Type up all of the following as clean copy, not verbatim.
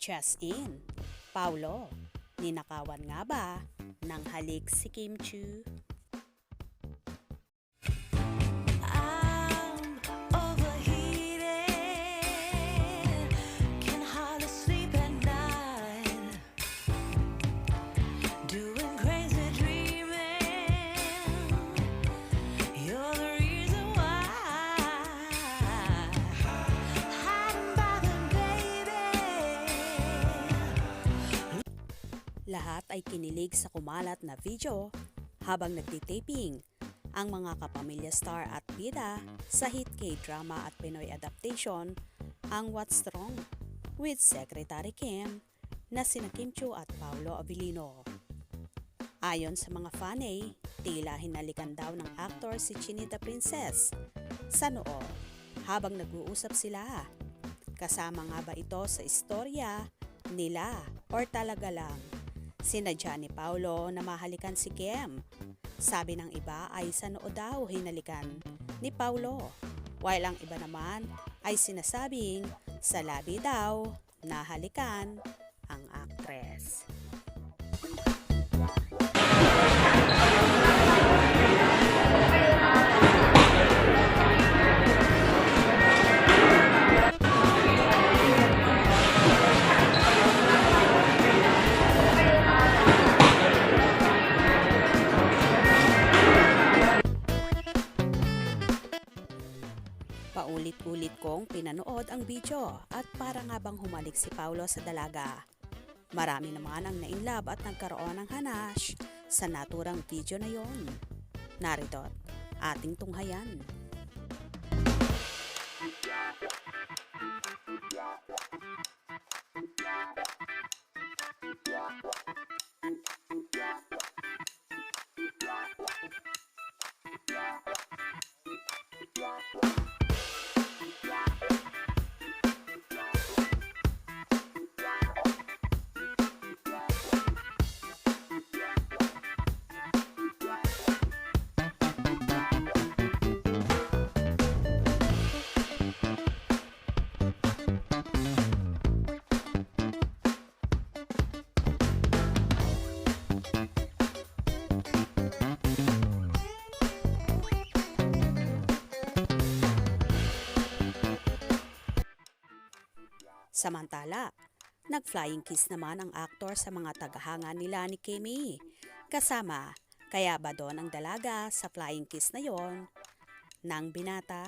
Chess in. Paulo, ninakawan nga ba ng halik si Kim Chiu? I'm overheated, can hardly sleep at night, doing crazy dreaming. You're the reason why. Hiding by the baby. Lahat ay kinilig sa kumalat na video habang nagtitaping ang mga kapamilya star at bida sa hit K-drama at Pinoy adaptation ang What's Wrong with Secretary Kim na sina Kim Chiu at Paulo Abilino. Ayon sa mga fanay, tila hinalikan daw ng aktor si Chinita Princess sa noo habang nag-uusap sila. Kasama nga ba ito sa istorya nila or talaga lang sinadya ni Paulo na mahalikan si Kim? Sabi ng iba ay sa noo daw hinalikan ni Paulo, while ang iba naman ay sinasabing sa labi daw nahalikan ang aktres. Paulit-ulit kong pinanood ang video at para nga bang humalik si Paulo sa dalaga. Marami naman ang nainlove at nagkaroon ng hanash sa naturang video na yon. Narito ating tunghayan. Samantala, nag-flying kiss naman ang aktor sa mga tagahanga nila ni Kimi. Kasama, kaya ba doon ang dalaga sa flying kiss na yon ng binata?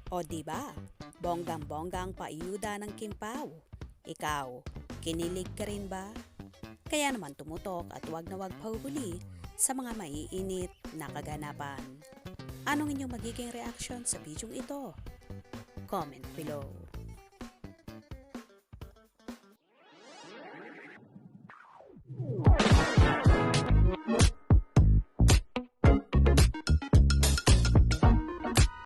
O diba? Bonggang-bonggang paiyuda ng Kim Pao. Ikaw, kinilig ka rin ba? Kaya naman tumutok at wag na wag pahuli sa mga maiinit na kaganapan. Anong inyong magiging reaction sa bidyong ito? Comment below.